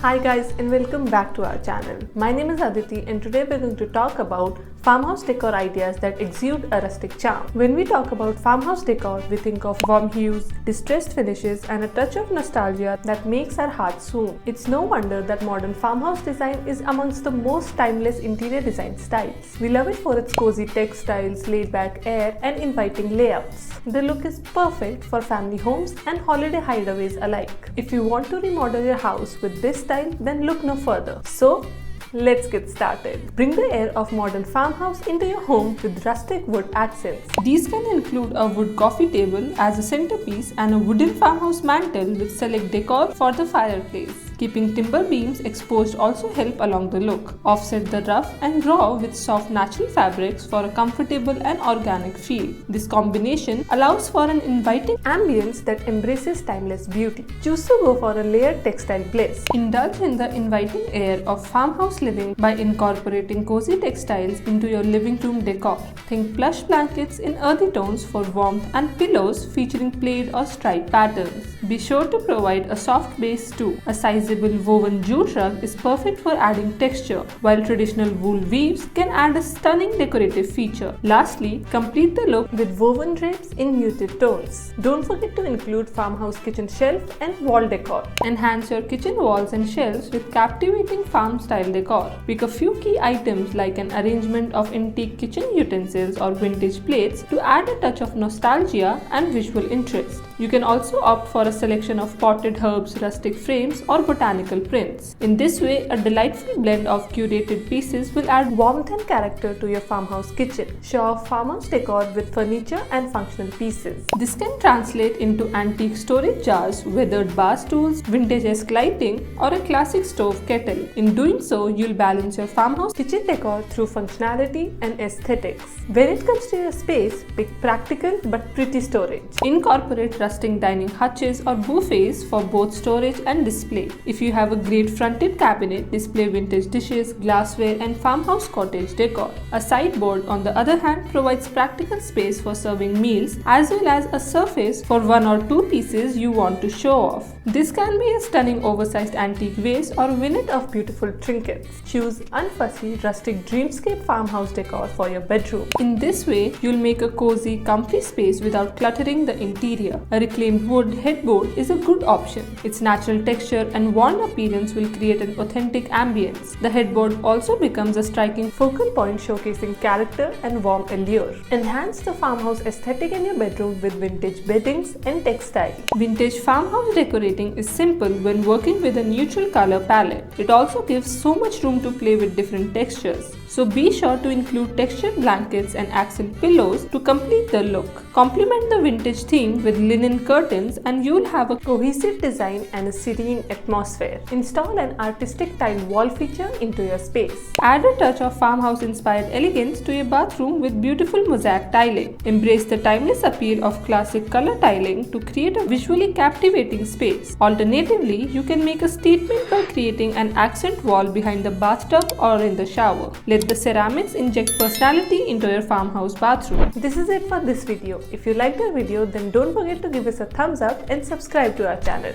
Hi guys and welcome back to our channel. My name is Aditi and today we're going to talk about farmhouse decor ideas that exude a rustic charm. When we talk about farmhouse decor, we think of warm hues, distressed finishes and a touch of nostalgia that makes our hearts swoon. It's no wonder that modern farmhouse design is amongst the most timeless interior design styles. We love it for its cozy textiles, laid-back air and inviting layouts. The look is perfect for family homes and holiday hideaways alike. If you want to remodel your house with this style, then look no further. So, let's get started. Bring the air of modern farmhouse into your home with rustic wood accents. These can include a wood coffee table as a centerpiece and a wooden farmhouse mantle with select decor for the fireplace. Keeping timber beams exposed also help along the look. Offset the rough and raw with soft natural fabrics for a comfortable and organic feel. This combination allows for an inviting ambience that embraces timeless beauty. Choose to go for a layered textile glaze. Indulge in the inviting air of farmhouse living by incorporating cozy textiles into your living room decor. Think plush blankets in earthy tones for warmth and pillows featuring plaid or striped patterns. Be sure to provide a soft base too. A sizable woven jute rug is perfect for adding texture, while traditional wool weaves can add a stunning decorative feature. Lastly, complete the look with woven drapes in muted tones. Don't forget to include farmhouse kitchen shelf and wall decor. Enhance your kitchen walls and shelves with captivating farm-style decor. Pick a few key items like an arrangement of antique kitchen utensils or vintage plates to add a touch of nostalgia and visual interest. You can also opt for a selection of potted herbs, rustic frames or botanical prints. In this way, a delightful blend of curated pieces will add warmth and character to your farmhouse kitchen. Show off farmhouse decor with furniture and functional pieces. This can translate into antique storage jars, weathered bar stools, vintage-esque lighting or a classic stove kettle. In doing so, you'll balance your farmhouse kitchen decor through functionality and aesthetics. When it comes to your space, pick practical but pretty storage. Incorporate rustic dining hutches or buffets for both storage and display. If you have a great fronted cabinet, display vintage dishes, glassware and farmhouse cottage decor. A sideboard, on the other hand, provides practical space for serving meals as well as a surface for one or two pieces you want to show off. This can be a stunning oversized antique vase or a vignette of beautiful trinkets. Choose unfussy rustic dreamscape farmhouse decor for your bedroom. In this way, you'll make a cozy, comfy space without cluttering the interior. A reclaimed wood headboard is a good option. Its natural texture and worn appearance will create an authentic ambience. The headboard also becomes a striking focal point showcasing character and warm allure. Enhance the farmhouse aesthetic in your bedroom with vintage beddings and textile. Vintage farmhouse decorating is simple when working with a neutral color palette. It also gives so much room to play with different textures. So be sure to include textured blankets and accent pillows to complete the look. Complement the vintage theme with linen curtains and you'll have a cohesive design and a serene atmosphere. Install an artistic tile wall feature into your space. Add a touch of farmhouse-inspired elegance to your bathroom with beautiful mosaic tiling. Embrace the timeless appeal of classic color tiling to create a visually captivating space. Alternatively, you can make a statement by creating an accent wall behind the bathtub or in the shower. Let the ceramics inject personality into your farmhouse bathroom. This is it for this video. If you liked our video, then don't forget to give us a thumbs up and subscribe to our channel.